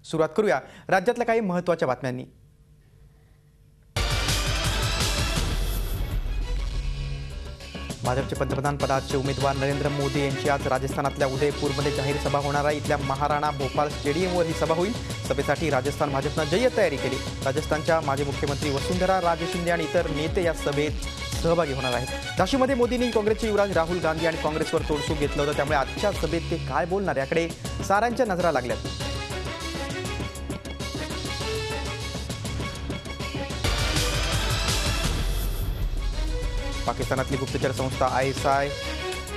सुरुवात करूया राज्यातल्या काही महत्त्वाच्या बातम्यांनी। भाजपचे पंतप्रधान पदाचे उमेदवार नरेंद्र मोदी यांची आज राजस्थानातल्या उदयपूरमध्ये जाहीर सभा होणार आहे। इथल्या महाराणा भोपाळ स्टेडियमवर ही सभा होईल। सभेसाठी राजस्थान भाजपने जय्यत तयारी केली। राजस्थानच्या माजी मुख्यमंत्री वसुंधरा राजे शिंदे आणि इतर नेते या सभेत सहभागी होणार आहेत। झाशीमध्ये मोदींनी काँग्रेसचे युवराज राहुल गांधी आणि काँग्रेसवर तोडसूक घेतलं होतं, त्यामुळे आजच्या सभेत ते काय बोलणार याकडे साऱ्यांच्या नजरा लागल्यात। पाकिस्तानातली गुप्तचर संस्था ISI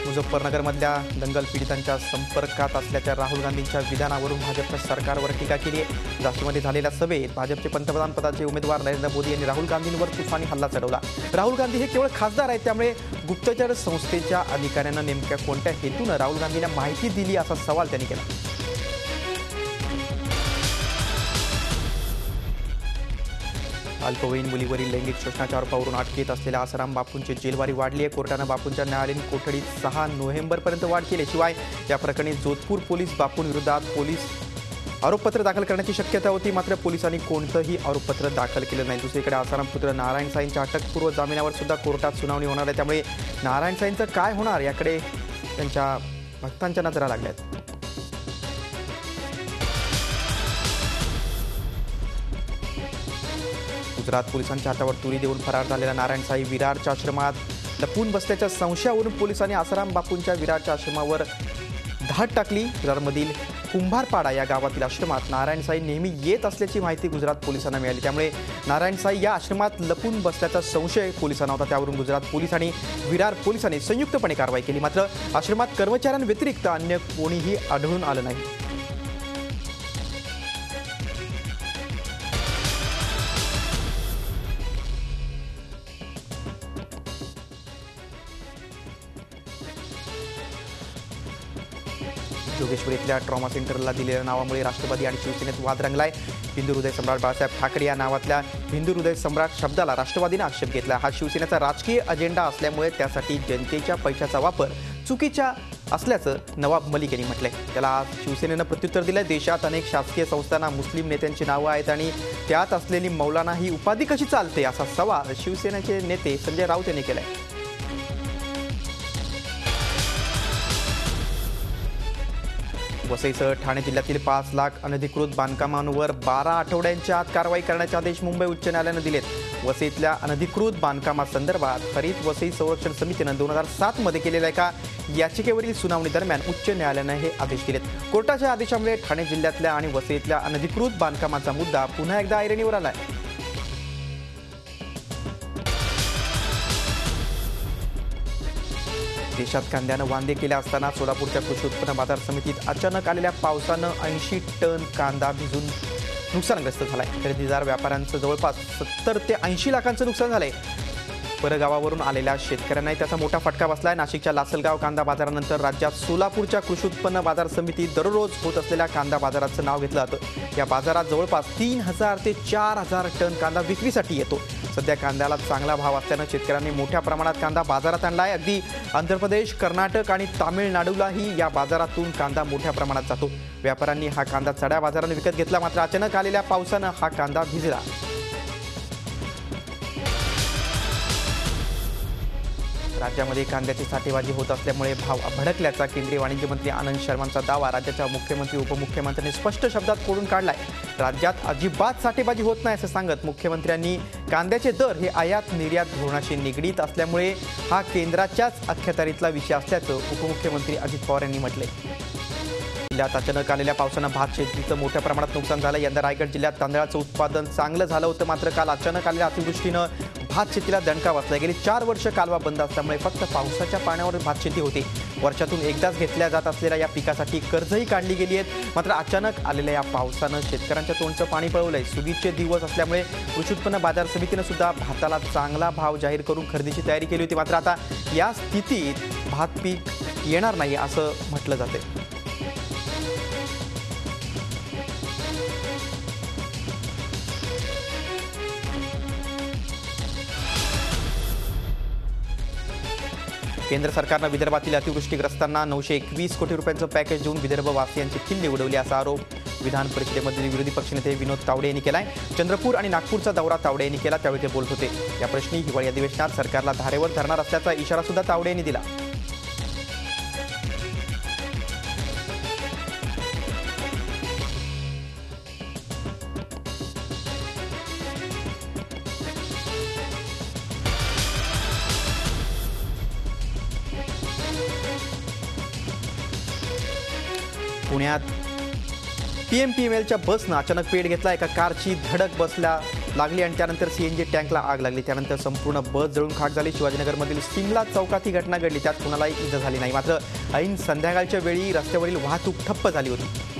मुझफ्फरनगरमधल्या दंगल पीडितांच्या संपर्कात असल्याच्या राहुल गांधींच्या विधानावरून भाजपने सरकारवर टीका केली आहे। झाशीमध्ये झालेल्या सभेत भाजपचे पंतप्रधान पदाचे उमेदवार नरेंद्र मोदी यांनी राहुल गांधींवर तुफानी हल्ला चढवला। राहुल गांधी हे केवळ खासदार आहेत, त्यामुळे गुप्तचर संस्थेच्या अधिकाऱ्यांना नेमक्या कोणत्या हेतूने राहुल गांधींना माहिती दिली असा सवाल त्यांनी केला। अल्पवयीन मुलीवरील लैंगिक शोषणाच्या आरोपावरून अटकेत असलेल्या आसाराम बापूंची जेलवारी वाढली आहे। कोर्टानं बापूंच्या न्यायालयीन कोठडीत 6 नोव्हेंबरपर्यंत वाढ केली। शिवाय या प्रकरणी जोधपूर पोलीस बापूंविरोधात आरोपपत्र दाखल करण्याची शक्यता होती, मात्र पोलिसांनी कोणतंही आरोपपत्र दाखल केलं नाही। दुसरीकडे आसाराम पुत्र नारायण साईंच्या अटकपूर्व जामिनावर सुद्धा कोर्टात सुनावणी होणार आहे, त्यामुळे नारायण साईंचं काय होणार याकडे त्यांच्या भक्तांच्या नजरा लागल्यात। गुजरात पोलिसांच्या हातावर तुरी देऊन फरार झालेला नारायण साई विरारच्या आश्रमात लपून बसल्याच्या संशयावरून पोलिसांनी आसाराम बापूंच्या विरारच्या आश्रमावर धाड टाकली। विरारमधील कुंभारपाडा या गावातील आश्रमात नारायण साई नेहमी येत असल्याची माहिती गुजरात पोलिसांना मिळाली, त्यामुळे नारायण साई या आश्रमात लपून बसल्याचा संशय पोलिसांना होता। त्यावरून गुजरात पोलीस आणि विरार पोलिसांनी संयुक्तपणे कारवाई केली, मात्र आश्रमात कर्मचाऱ्यांव्यतिरिक्त अन्य कोणीही आढळून आलं नाही। जोगेश्वरीतल्या ट्रॉमा सेंटरला दिलेल्या नावामुळे राष्ट्रवादी आणि शिवसेनेत वाद रंगलाय। हिंदू हृदय सम्राट बाळासाहेब ठाकरे या नावातल्या हिंदू हृदय सम्राट शब्दाला राष्ट्रवादीने आक्षेप घेतला। हा शिवसेनेचा राजकीय अजेंडा असल्यामुळे त्यासाठी जनतेच्या पैशाचा वापर चुकीचा असल्याचं नवाब मलिक यांनी म्हटलंय। त्याला आज शिवसेनेनं प्रत्युत्तर दिलंय। देशात अनेक शासकीय संस्थांना मुस्लिम नेत्यांची नावं आहेत आणि त्यात असलेली मौलाना ही उपाधी कशी चालते असा सवाल शिवसेनेचे नेते संजय राऊत यांनी केलाय। वसईसह ठाणे जिल्ह्यातील 5 लाख अनधिकृत बांधकामांवर 12 आठवड्यांच्या आत कारवाई करण्याचे आदेश मुंबई उच्च न्यायालयानं दिलेत। वसईतल्या अनधिकृत बांधकामासंदर्भात हरित वसई संरक्षण समितीनं 2007 मध्ये केलेल्या एका याचिकेवरील सुनावणी दरम्यान उच्च न्यायालयानं हे आदेश दिलेत। कोर्टाच्या आदेशामुळे ठाणे जिल्ह्यातल्या आणि वसईतल्या अनधिकृत बांधकामाचा मुद्दा पुन्हा एकदा ऐरणीवर आलाय। देशात कांद्यानं वांदे केले असताना सोलापूरच्या कृषी उत्पन्न बाजार समितीत अचानक आलेल्या पावसानं 80 टन कांदा भिजून नुकसानग्रस्त झालाय। खरेदीदार व्यापाऱ्यांचं जवळपास 70 ते 80 लाखांचं नुकसान झालंय। परगावावरून आलेल्या शेतकऱ्यांनाही त्याचा मोठा फटका बसलाय। नाशिकच्या लासलगाव कांदा बाजारानंतर राज्यात सोलापूरच्या कृषी उत्पन्न बाजार समितीत दररोज होत असलेल्या कांदा बाजाराचं नाव घेतलं जातं। या बाजारात जवळपास 3000 ते 4000 टन कांदा विक्रीसाठी येतो। सध्या कांद्याला चांगला भाव असल्यानं शेतकऱ्यांनी मोठ्या प्रमाणात कांदा बाजारात आणलाय। अगदी आंध्र प्रदेश, कर्नाटक आणि तामिळनाडूलाही या बाजारातून कांदा मोठ्या प्रमाणात जातो। व्यापाऱ्यांनी हा कांदा चढ्या बाजाराने विकत घेतला, मात्र अचानक आलेल्या पावसानं हा कांदा भिजला। राज्यामध्ये कांद्याची साठेबाजी होत असल्यामुळे भाव भडकल्याचा केंद्रीय वाणिज्य मंत्री आनंद शर्मांचा दावा राज्याच्या मुख्यमंत्री उपमुख्यमंत्र्यांनी स्पष्ट शब्दात खोडून काढलाय। राज्यात अजिबात साठेबाजी होत नाही असं सांगत मुख्यमंत्र्यांनी कांद्याचे दर हे आयात निर्यात धोरणाशी निगडीत असल्यामुळे हा केंद्राच्याच अखत्यारीतला विषय असल्याचं उपमुख्यमंत्री अजित पवार यांनी म्हटलंय। जिल्ह्यात अचानक आलेल्या पावसानं भात शेतीचं मोठ्या प्रमाणात नुकसान झालं। यंदा रायगड जिल्ह्यात तांदळाचं उत्पादन चांगलं झालं होतं, मात्र काल अचानक आलेल्या अतिवृष्टीनं भात शेतीला दणका बसला। गेली 4 वर्ष कालवा बंद असल्यामुळे फक्त पावसाच्या पाण्यावर भात शेती होती। वर्षातून एकदाच घेतल्या जात असलेल्या या पिकासाठी कर्जही काढली गेली आहेत, मात्र अचानक आलेल्या या पावसानं शेतकऱ्यांच्या तोंडचं पाणी पळवलंय। सुगीचे दिवस असल्यामुळे कृषी उत्पन्न बाजार समितीनं सुद्धा भाताला चांगला भाव जाहीर करून खरेदीची तयारी केली होती, मात्र आता या स्थितीत भात पीक येणार नाही असं म्हटलं जातंय। केंद्र सरकारनं विदर्भातील अतिवृष्टीग्रस्तांना 921 कोटी रुपयांचं पॅकेज देऊन विदर्भवासियांची खिल्ली उडवली असा आरोप विधान परिषदेमधील विरोधी पक्षनेते विनोद तावडे यांनी केलाय. चंद्रपूर आणि नागपूरचा दौरा तावडे यांनी केला, त्यावेळी ते बोलत होते. या प्रश्नी हिवाळी अधिवेशनात सरकारला धारेवर धरणार असल्याचा इशारा सुद्धा तावडे यांनी दिला. पुण्यात PMPMLच्या बसनं अचानक पेट घेतला. एका कारची धडक बसला लागली आणि त्यानंतर CNG टँकला आग लागली. त्यानंतर संपूर्ण बस जळून खाक झाली. शिवाजीनगरमधील सिमला चौकात ही घटना घडली. त्यात कुणालाही इजा झाली नाही. मात्र ऐन संध्याकाळच्या वेळी रस्त्यावरील वाहतूक ठप्प झाली होती.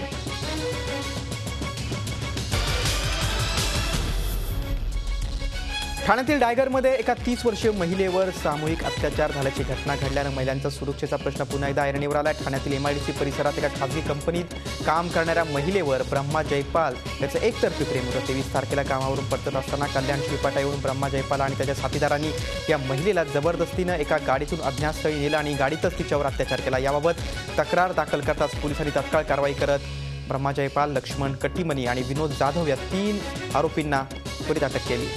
ठाण्यातील डायगरमध्ये एका 30 वर्षीय महिलेवर सामूहिक अत्याचार झाल्याची घटना घडल्यानं महिलांचा सुरक्षेचा प्रश्न पुन्हा एकदा ऐरणीवर आला. ठाण्यातील MIDC परिसरात एका खासगी कंपनीत काम करणाऱ्या महिलेवर ब्रह्मा जयपाल याचं एकतर्फी प्रेम होतं. 23 तारखेला कामावरून परतत असताना कल्याण श्रीपाटा येऊन ब्रह्मा जयपाल आणि त्याच्या साथीदारांनी या महिलेला जबरदस्तीनं एका गाडीतून अज्ञातस्थळी नेलं आणि गाडीतच तिच्यावर अत्याचार केला. याबाबत तक्रार दाखल करताच पोलिसांनी तात्काळ कारवाई करत ब्रह्मा जयपाल, लक्ष्मण कटीमनी आणि विनोद जाधव या 3 आरोपींना त्वरित अटक केली.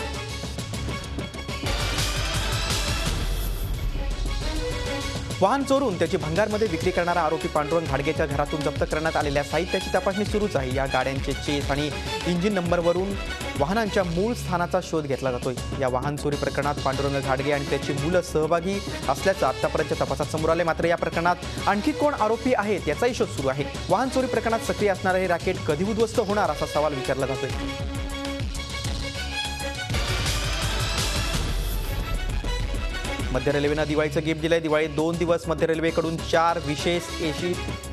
वाहन चोरून त्याची भंगारमध्ये विक्री करणारा आरोपी पांडुरंग घाडगेच्या घरातून जप्त करण्यात आलेल्या साहित्याची तपासणी सुरूच आहे. या गाड्यांचे चेस आणि इंजिन नंबरवरून वाहनांच्या मूळ स्थानाचा शोध घेतला जातोय. या वाहन चोरी प्रकरणात पांडुरंग घाडगे आणि त्याची मुलं सहभागी असल्याचं आतापर्यंत तपासात समोर आले. मात्र या प्रकरणात आणखी कोण आरोपी आहेत याचाही शोध सुरू आहे. वाहन चोरी प्रकरणात सक्रिय असणारे हे रॅकेट कधी उद्ध्वस्त होणार असा सवाल विचारला जातोय. मध्य रेल्वेनं दिवाळीचं गिफ्ट दिलंय. दिवाळीत 2 दिवस मध्य रेल्वेकडून 4 विशेष AC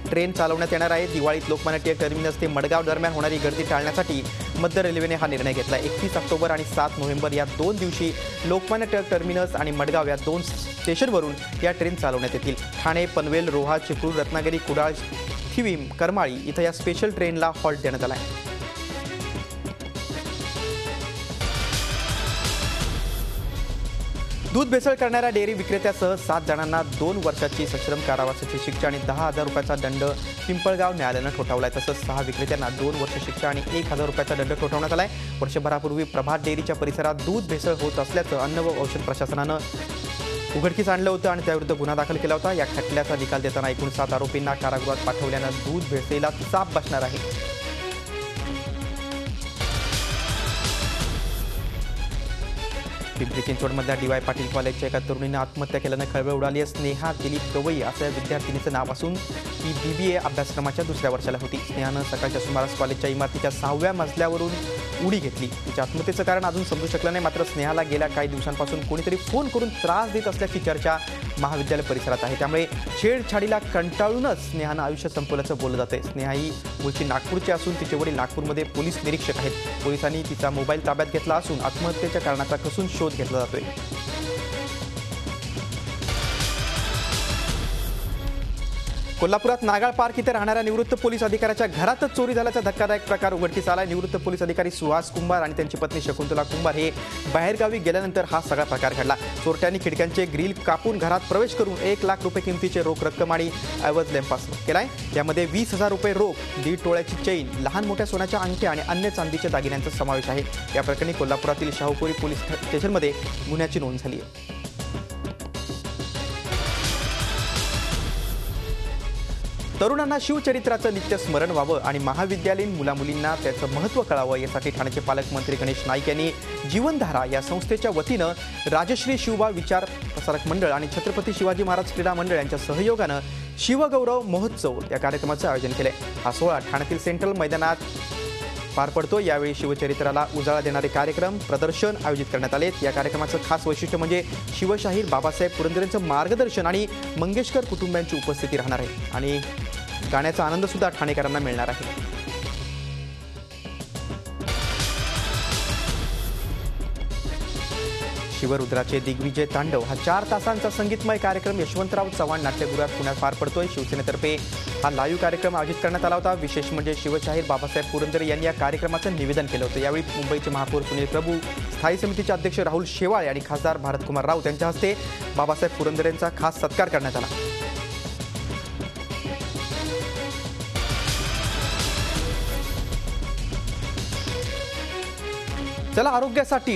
ट्रेन चालवण्यात येणार आहे. दिवाळीत लोकमान्य टिळक टर्मिनस ते मडगाव दरम्यान होणारी गर्दी टाळण्यासाठी मध्य रेल्वेने हा निर्णय घेतला. 31 ऑक्टोबर आणि 7 नोव्हेंबर या 2 दिवशी लोकमान्य टिळक टर्मिनस आणि मडगाव या 2 स्टेशनवरून या ट्रेन चालवण्यात येतील. ठाणे, पनवेल, रोहा, चिपळूण, रत्नागिरी, कुडाळ, थिवीम, करमाळी इथं या स्पेशल ट्रेनला हॉल्ट देण्यात आला आहे. दूध भेसळ करणाऱ्या डेअरी विक्रेत्यासह 7 जणांना 2 वर्षाची सश्रम कारावासाची शिक्षा आणि 10,000 रुपयाचा दंड पिंपळगाव न्यायालयानं ठोठावलाय. तसंच 6 विक्रेत्यांना 2 वर्ष शिक्षा आणि 1,000 रुपयाचा दंड ठोठावण्यात आलाय. वर्षभरापूर्वी प्रभात डेअरीच्या परिसरात दूध भेसळ होत असल्याचं अन्न व औषध प्रशासनानं उघडकीस आणलं होतं आणि त्याविरुद्ध गुन्हा दाखल केला होता. या खटल्याचा निकाल देताना एकूण 7 आरोपींना कारागृहात पाठवल्यानं दूध भेसळीला चाप बसणार आहे. पिंपरी चिंचवडमधल्या DY पाटील कॉलेजच्या एका तरुणीनं आत्महत्या केल्यानं खळबळ उडाली आहे. स्नेहा दिलीप गवई असं या विद्यार्थिनीचं नाव असून ती BBA अभ्यासक्रमाच्या 2ऱ्या वर्षाला होती. स्नेहानं सकाळच्या सुमारास कॉलेजच्या इमारतीच्या 6व्या मजल्यावरून उडी घेतली. तिच्या आत्महत्येचं कारण अजून समजू शकलं नाही. मात्र स्नेहाला गेल्या काही दिवसांपासून कोणीतरी फोन करून त्रास देत असल्याची चर्चा महाविद्यालय परिसरात आहे. त्यामुळे छेडछाडीला कंटाळूनच स्नेहानं आयुष्य संपवल्याचं बोललं जातंय. स्नेहा ही मूळची नागपूरची असून तिचे वडील नागपूरमध्ये पोलीस निरीक्षक आहेत. पोलिसांनी तिचा मोबाईल ताब्यात घेतला असून आत्महत्येच्या कारणाचा कसून शोध घेतला जातोय. कोल्हापुरात नागाळ पार्क इथे राहणाऱ्या निवृत्त पोलीस अधिकाऱ्याच्या घरातच चोरी झाल्याचा धक्कादायक प्रकार उघडकीस आलाय. निवृत्त पोलीस अधिकारी सुहास कुंभार आणि त्यांची पत्नी शकुंतला कुंभार हे बाहेरगावी गेल्यानंतर हा सगळा प्रकार घडला. चोरट्यांनी खिडक्यांचे ग्रिल कापून घरात प्रवेश करून 1 लाख रुपये किमतीचे रोख रक्कम आणि ऐवज लंपास केलाय. यामध्ये 20,000 रुपये रोख, 1.5 तोळ्याची चैन, लहान मोठ्या सोन्याच्या अंगठ्या आणि अन्य चांदीच्या दागिन्यांचा समावेश आहे. या प्रकरणी कोल्हापुरातील शाहूपुरी पोलीस स्टेशनमध्ये गुन्ह्याची नोंद झाली आहे. तरुणांना शिवचरित्राचं नित्य स्मरण व्हावं आणि महाविद्यालयीन मुलामुलींना त्याचं महत्त्व कळावं यासाठी ठाण्याचे पालकमंत्री गणेश नाईक यांनी जीवनधारा या संस्थेच्या वतीनं राजश्री शिवबा विचार प्रसारक मंडळ आणि छत्रपती शिवाजी महाराज क्रीडा मंडळ यांच्या सहयोगानं शिवगौरव महोत्सव या कार्यक्रमाचं आयोजन केलंय. हा सोहळा ठाण्यातील सेंट्रल मैदानात पार पडतो. यावेळी शिवचरित्राला उजाळा देणारे कार्यक्रम, प्रदर्शन आयोजित करण्यात आलेत. या कार्यक्रमाचं खास वैशिष्ट्य म्हणजे शिवशाहीर बाबासाहेब पुरंदरेंचं मार्गदर्शन आणि मंगेशकर कुटुंबियांची उपस्थिती राहणार आहे आणि गाण्याचा आनंद सुद्धा ठाणेकरांना मिळणार आहे. शिवरुद्राचे दिग्विजय तांडव हा 4 तासांचा संगीतमय कार्यक्रम यशवंतराव चव्हाण नाट्यगृहात पुण्यात पार पडतोय. शिवसेनेतर्फे हा लाईव्ह कार्यक्रम आयोजित करण्यात आला होता. विशेष म्हणजे शिवशाहीर बाबासाहेब पुरंदरे यांनी या कार्यक्रमाचं निवेदन केलं होतं. यावेळी मुंबईचे महापौर सुनील प्रभू, स्थायी समितीचे अध्यक्ष राहुल शेवाळे आणि खासदार भारतकुमार राऊत यांच्या हस्ते बाबासाहेब पुरंदरेंचा खास सत्कार करण्यात आला. चला आरोग्यासाठी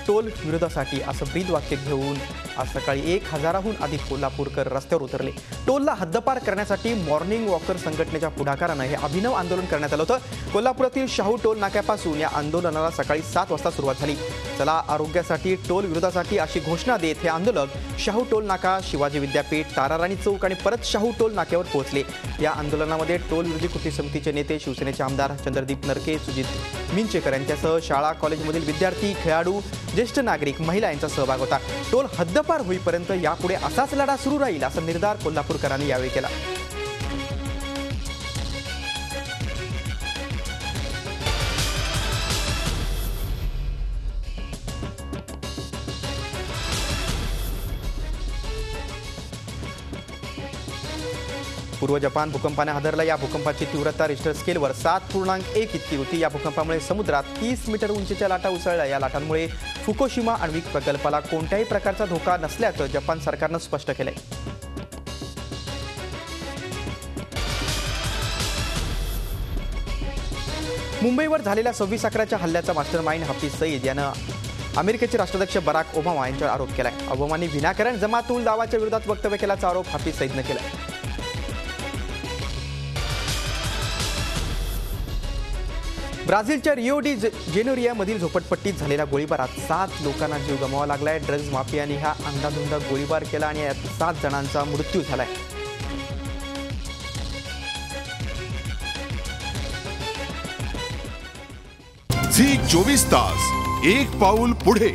टोल विरोधासाठी असं ब्रीद वाक्य घेऊन आज सकाळी 1000हून अधिक कोल्हापूरकर रस्त्यावर उतरले. टोलला हद्दपार करण्यासाठी मॉर्निंग वॉकर संघटनेच्या पुढाकारानं हे अभिनव आंदोलन करण्यात आलं होतं. कोल्हापुरातील शाहू टोल नाक्यापासून या आंदोलनाला सकाळी 7 वाजता सुरुवात झाली. चला आरोग्यासाठी टोल विरोधासाठी अशी घोषणा देत हे आंदोलक शाहू टोल नाका, शिवाजी विद्यापीठ, ताराराणी चौक आणि परत शाहू टोल नाक्यावर पोहोचले. या आंदोलनामध्ये टोल विरोधी कृती समितीचे नेते, शिवसेनेचे आमदार चंद्रदीप नरके, सुजित मिंचेकर यांच्यासह शाळा कॉलेजमधील विद्यार्थी, खेळाडू, ज्येष्ठ नागरिक, महिला यांचा सहभाग होता. टोल हद्दपार होईपर्यंत यापुढे असाच लढा सुरू राहील असा निर्धार कोल्हापूरकरांनी यावेळी केला. पूर्व जपान भूकंपाने हादरला. या भूकंपाची तीव्रता रिश्टर स्केलवर 7.1 इतकी होती. या भूकंपामुळे समुद्रात 30 मीटर उंचीच्या लाटा उसळल्या. या लाटांमुळे फुकुशिमा आण्विक प्रकल्पाला कोणत्याही प्रकारचा धोका नसल्याचं जपान सरकारनं स्पष्ट केलंय. मुंबईवर झालेल्या 26/11च्या हल्ल्याचा मास्टरमाइंड हाफिज सईद यानं अमेरिकेचे राष्ट्राध्यक्ष बराक ओबामा यांच्यावर आरोप केलाय. ओबामांनी विनाकारण जमात उल दावाच्या विरोधात वक्तव्य केल्याचा आरोप हाफिज सईदनं केलाय. ब्राझीलच्या रिओ डी जेनेरियोमधील झोपडपट्टीत झालेल्या गोळीबारात 7 लोकांना जीव गमवावा लागलाय. ड्रग्ज माफियाने हा अंधाधुंद गोळीबार केला आणि यात 7 जणांचा मृत्यू झालाय. झी 24 तास एक पाऊल पुढे.